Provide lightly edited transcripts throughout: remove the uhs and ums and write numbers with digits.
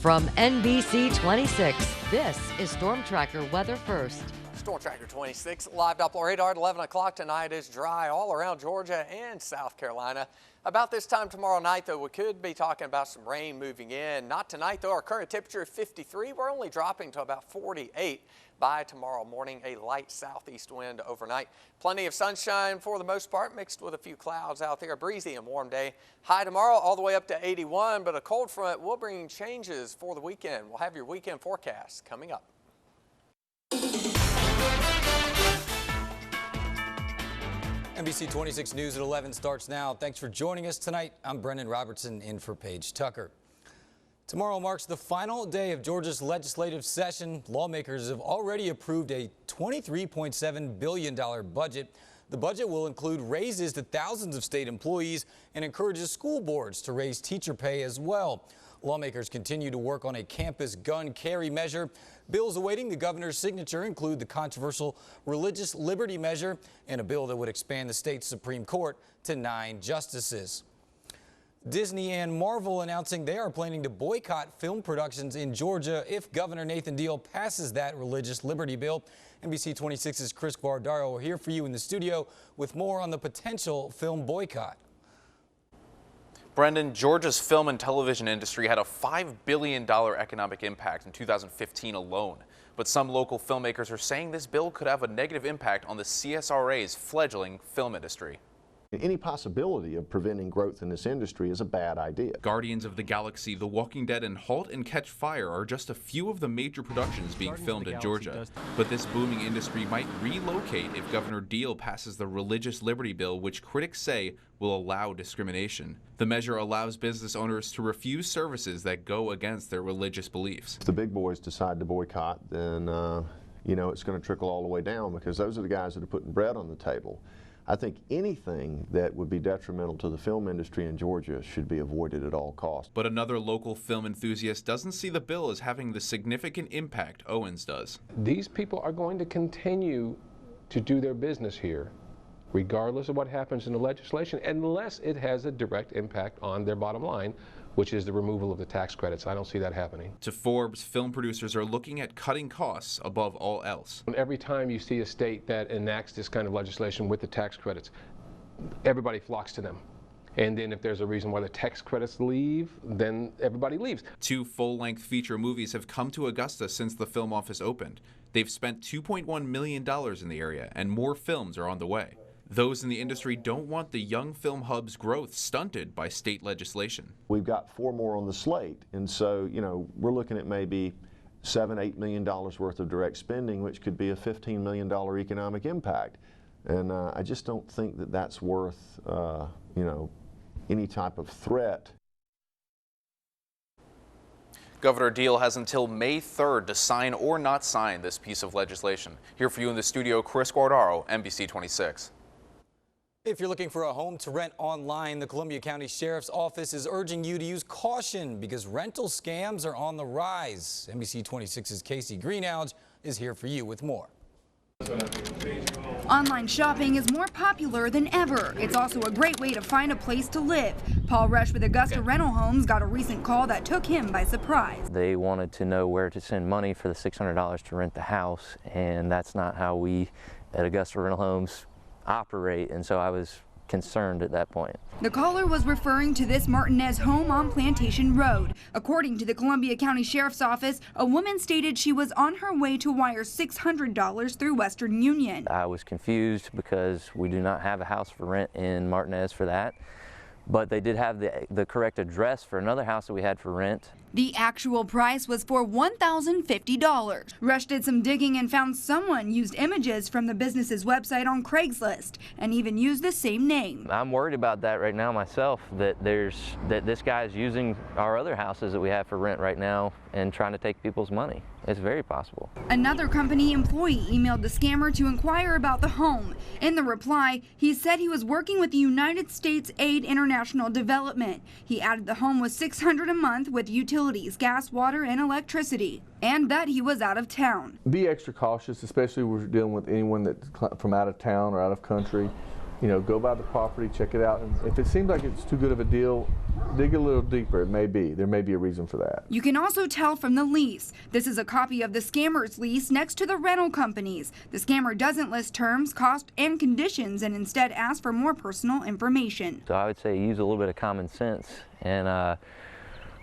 From NBC 26, this is Storm Tracker Weather First. Storm Tracker 26, live Doppler radar at 11 o'clock tonight is dry all around Georgia and South Carolina. About this time tomorrow night, though, we could be talking about some rain moving in. Not tonight, though. Our current temperature is 53. We're only dropping to about 48 by tomorrow morning. A light southeast wind overnight. Plenty of sunshine for the most part, mixed with a few clouds out there. A breezy and warm day. High tomorrow all the way up to 81, but a cold front will bring changes for the weekend. We'll have your weekend forecast coming up. NBC 26 News at 11 starts now. Thanks for joining us tonight. I'm Brendan Robertson in for Paige Tucker. Tomorrow marks the final day of Georgia's legislative session. Lawmakers have already approved a $23.7 billion budget. The budget will include raises to thousands of state employees and encourages school boards to raise teacher pay as well. Lawmakers continue to work on a campus gun carry measure. Bills awaiting the governor's signature include the controversial religious liberty measure and a bill that would expand the state's Supreme Court to 9 justices. Disney and Marvel announcing they are planning to boycott film productions in Georgia if Governor Nathan Deal passes that religious liberty bill. NBC 26's Chris Guardaro are here for you in the studio with more on the potential film boycott. Brendan, Georgia's film and television industry had a $5 billion economic impact in 2015 alone. But some local filmmakers are saying this bill could have a negative impact on the CSRA's fledgling film industry. Any possibility of preventing growth in this industry is a bad idea. Guardians of the Galaxy, The Walking Dead, and Halt and Catch Fire are just a few of the major productions being filmed in Georgia. But this booming industry might relocate if Governor Deal passes the religious liberty bill, which critics say will allow discrimination. The measure allows business owners to refuse services that go against their religious beliefs. If the big boys decide to boycott, then it's going to trickle all the way down, because those are the guys that are putting bread on the table. I think anything that would be detrimental to the film industry in Georgia should be avoided at all costs. But another local film enthusiast doesn't see the bill as having the significant impact Owens does. These people are going to continue to do their business here, regardless of what happens in the legislation, unless it has a direct impact on their bottom line, which is the removal of the tax credits. I don't see that happening. To Forbes, film producers are looking at cutting costs above all else. Every time you see a state that enacts this kind of legislation with the tax credits, everybody flocks to them. And then if there's a reason why the tax credits leave, then everybody leaves. 2 full-length feature movies have come to Augusta since the film office opened. They've spent $2.1 million in the area, and more films are on the way. Those in the industry don't want the young film hub's growth stunted by state legislation. We've got 4 more on the slate, and so, we're looking at maybe $7–8 million worth of direct spending, which could be a $15 million economic impact. And I just don't think that that's worth, any type of threat. Governor Deal has until May 3rd to sign or not sign this piece of legislation. Here for you in the studio, Chris Guardaro, NBC 26. If you're looking for a home to rent online, the Columbia County Sheriff's Office is urging you to use caution because rental scams are on the rise. NBC 26's Casey Greenalge is here for you with more. Online shopping is more popular than ever. It's also a great way to find a place to live. Paul Rush with Augusta Rental Homes got a recent call that took him by surprise. They wanted to know where to send money for the $600 to rent the house, and that's not how we at Augusta Rental Homes operate, and so I was concerned at that point. The caller was referring to this Martinez home on Plantation Road. According to the Columbia County Sheriff's Office, a woman stated she was on her way to wire $600 through Western Union. I was confused because we do not have a house for rent in Martinez for that, but they did have the correct address for another house that we had for rent. The actual price was for $1,050. Rush did some digging and found someone used images from the business's website on Craigslist and even used the same name. I'm worried about that right now myself, that this guy is using our other houses that we have for rent right now and trying to take people's money. It's very possible. Another company employee emailed the scammer to inquire about the home. In the reply, he said he was working with the United States Aid International Development. He added the home was $600 a month with utilities, gas, water, and electricity, and that he was out of town. Be extra cautious, especially when we're dealing with anyone that's from out of town or out of country. Go by the property, check it out, and if it seems like it's too good of a deal, dig a little deeper. There may be a reason for that. You can also tell from the lease. This is a copy of the scammer's lease next to the rental companies. The scammer doesn't list terms, cost, and conditions and instead asks for more personal information. So I would say use a little bit of common sense and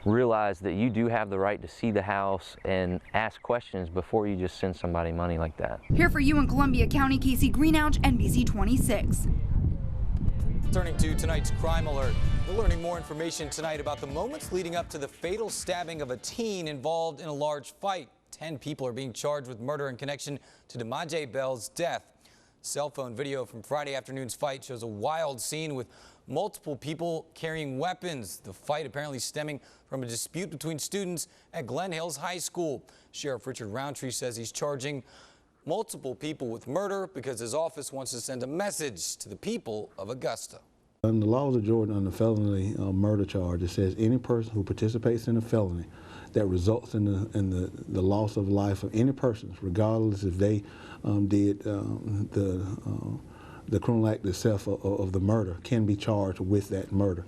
realize that you do have the right to see the house and ask questions before you just send somebody money like that. Here for you in Columbia County, Casey Greenouch, NBC 26. Turning to tonight's crime alert. We're learning more information tonight about the moments leading up to the fatal stabbing of a teen involved in a large fight. 10 people are being charged with murder in connection to Demaje Bell's death. Cell phone video from Friday afternoon's fight shows a wild scene with multiple people carrying weapons. The fight apparently stemming from a dispute between students at Glen Hills High School. Sheriff Richard Roundtree says he's charging multiple people with murder because his office wants to send a message to the people of Augusta. In the laws of Georgia, on the felony murder charge, it says any person who participates in a felony that results in the loss of life of any person, regardless if they did the criminal act itself of the murder, can be charged with that murder.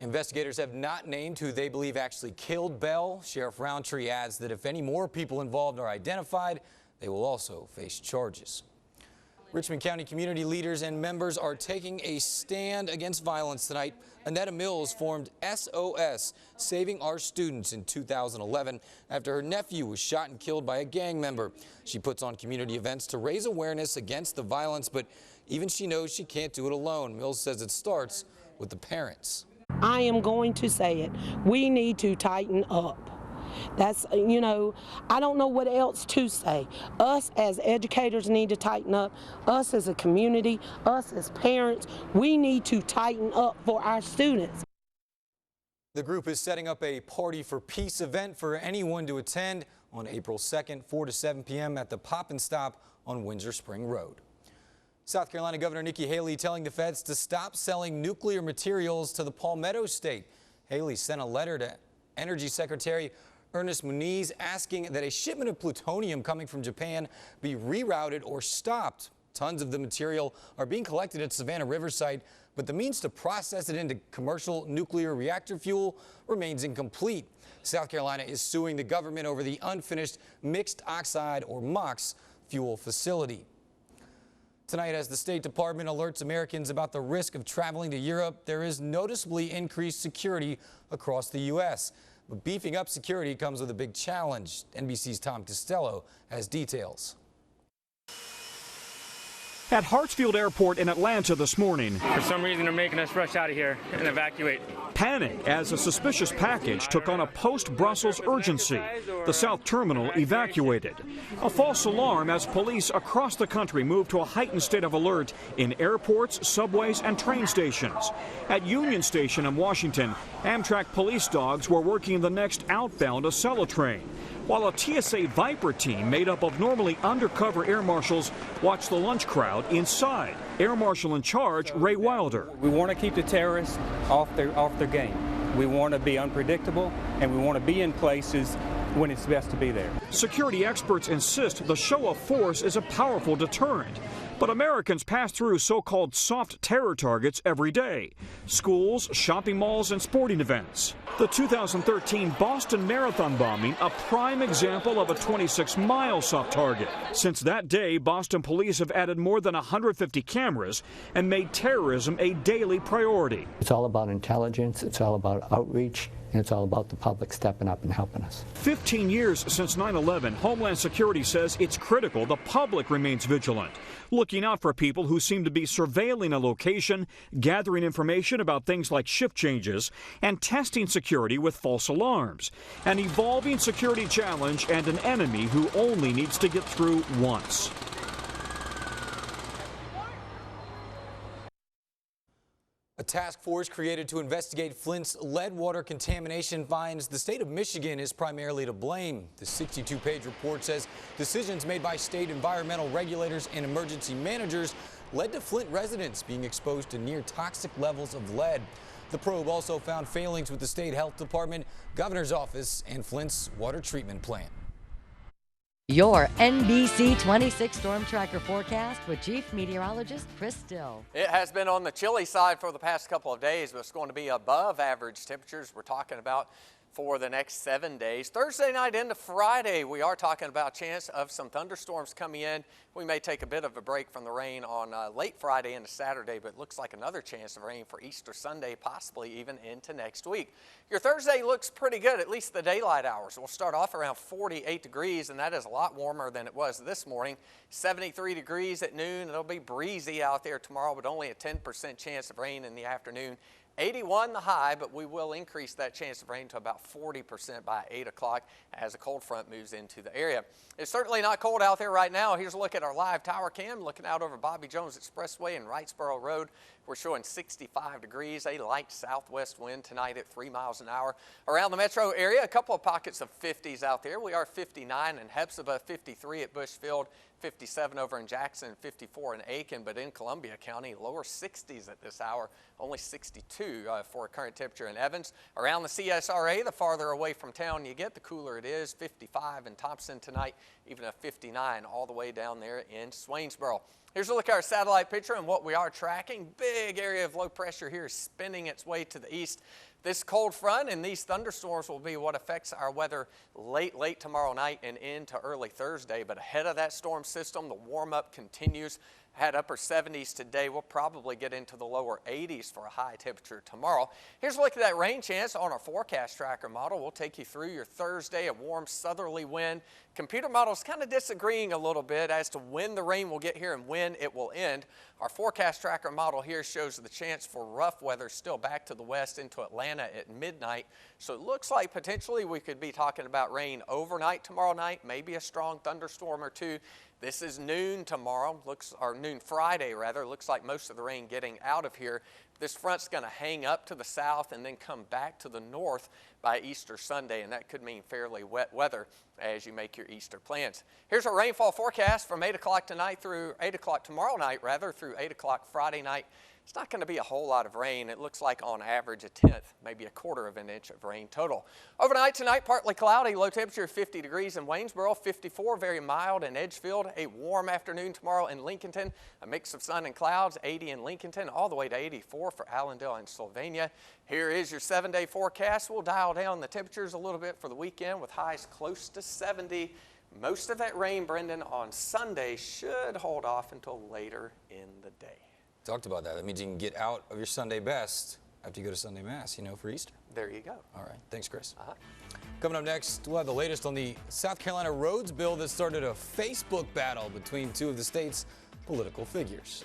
Investigators have not named who they believe actually killed Bell. Sheriff Roundtree adds that if any more people involved are identified, they will also face charges. Richmond County community leaders and members are taking a stand against violence tonight. Annetta Mills formed SOS, Saving Our Students, in 2011 after her nephew was shot and killed by a gang member. She puts on community events to raise awareness against the violence, but even she knows she can't do it alone. Mills says it starts with the parents. I am going to say it. We need to tighten up. That's, you know, I don't know what else to say. Us as educators need to tighten up. Us as a community, us as parents, we need to tighten up for our students. The group is setting up a Party for Peace event for anyone to attend on April 2nd, 4 to 7 p.m. at the Pop and Stop on Windsor Spring Road. South Carolina Governor Nikki Haley telling the feds to stop selling nuclear materials to the Palmetto State. Haley sent a letter to Energy Secretary Ernest Muniz asking that a shipment of plutonium coming from Japan be rerouted or stopped. Tons of the material are being collected at Savannah Riverside, but the means to process it into commercial nuclear reactor fuel remains incomplete. South Carolina is suing the government over the unfinished mixed oxide or MOX fuel facility. Tonight, as the State Department alerts Americans about the risk of traveling to Europe, there is noticeably increased security across the U.S. But beefing up security comes with a big challenge. NBC's Tom Costello has details. At Hartsfield Airport in Atlanta this morning, for some reason they're making us rush out of here and evacuate. Panic as a suspicious package took on a post-Brussels urgency. The South Terminal evacuated. A false alarm as police across the country moved to a heightened state of alert in airports, subways, and train stations. At Union Station in Washington, Amtrak police dogs were working the next outbound Acela train, while a TSA Viper team made up of normally undercover air marshals watched the lunch crowd inside. Air Marshal in charge, Ray Wilder. We want to keep the terrorists off their game. We want to be unpredictable, and we want to be in places when it's best to be there. Security experts insist the show of force is a powerful deterrent. But Americans pass through so-called soft terror targets every day. Schools, shopping malls, and sporting events. The 2013 Boston Marathon bombing, a prime example of a 26-mile soft target. Since that day, Boston police have added more than 150 cameras and made terrorism a daily priority. It's all about intelligence, it's all about outreach, and it's all about the public stepping up and helping us. 15 years since 9/11, Homeland Security says it's critical the public remains vigilant, looking out for people who seem to be surveilling a location, gathering information about things like shift changes, and testing security with false alarms. An evolving security challenge and an enemy who only needs to get through once. A task force created to investigate Flint's lead water contamination finds the state of Michigan is primarily to blame. The 62-page report says decisions made by state environmental regulators and emergency managers led to Flint residents being exposed to near toxic levels of lead. The probe also found failings with the state health department, governor's office, and Flint's water treatment plant. Your NBC 26 Storm Tracker forecast with Chief Meteorologist Chris Still. It has been on the chilly side for the past couple of days, but it's going to be above average temperatures we're talking about for the next 7 days. Thursday night into Friday, we are talking about a chance of some thunderstorms coming in. We may take a bit of a break from the rain on late Friday into Saturday, but it looks like another chance of rain for Easter Sunday, possibly even into next week. Your Thursday looks pretty good, at least the daylight hours. We'll start off around 48 degrees, and that is a lot warmer than it was this morning. 73 degrees at noon. It'll be breezy out there tomorrow, but only a 10% chance of rain in the afternoon. 81 the high, but we will increase that chance of rain to about 40% by 8 o'clock as a cold front moves into the area. It's certainly not cold out there right now. Here's a look at our live tower cam looking out over Bobby Jones Expressway and Wrightsboro Road. We're showing 65 degrees, a light southwest wind tonight at 3 miles an hour. Around the metro area, a couple of pockets of 50s out there. We are 59 in Hepzibah, 53 at Bushfield, 57 over in Jackson, 54 in Aiken, but in Columbia County, lower 60s at this hour, only 62 for current temperature in Evans. Around the CSRA, the farther away from town you get, the cooler it is, 55 in Thompson tonight, even a 59 all the way down there in Swainsboro. Here's a look at our satellite picture and what we are tracking. Big area of low pressure here spinning its way to the east. This cold front and these thunderstorms will be what affects our weather late tomorrow night and into early Thursday. But ahead of that storm system, the warm-up continues. Had upper 70s today. We'll probably get into the lower 80s for a high temperature tomorrow. Here's a look at that rain chance on our forecast tracker model. We'll take you through your Thursday, a warm southerly wind. Computer models kind of disagreeing a little bit as to when the rain will get here and when it will end. Our forecast tracker model here shows the chance for rough weather still back to the west into Atlanta at midnight. So it looks like potentially we could be talking about rain overnight tomorrow night, maybe a strong thunderstorm or two. This is noon tomorrow, or noon Friday rather. Looks like most of the rain getting out of here. This front's going to hang up to the south and then come back to the north by Easter Sunday, and that could mean fairly wet weather as you make your Easter plans. Here's our rainfall forecast from 8 o'clock tonight through 8 o'clock tomorrow night, through 8 o'clock Friday night. It's not going to be a whole lot of rain. It looks like on average a tenth, maybe a quarter of an inch of rain total. Overnight tonight, partly cloudy, low temperature 50 degrees in Waynesboro, 54, very mild in Edgefield. A warm afternoon tomorrow in Lincolnton, a mix of sun and clouds, 80 in Lincolnton, all the way to 84 for Allendale and Sylvania. Here is your 7-day forecast. We'll dial down the temperatures a little bit for the weekend with highs close to 70. Most of that rain, Brendan, on Sunday should hold off until later in the day. Talked about that. That means you can get out of your Sunday best after you go to Sunday Mass, for Easter. There you go. All right. Thanks, Chris. Coming up next, we'll have the latest on the South Carolina roads bill that started a Facebook battle between two of the state's political figures.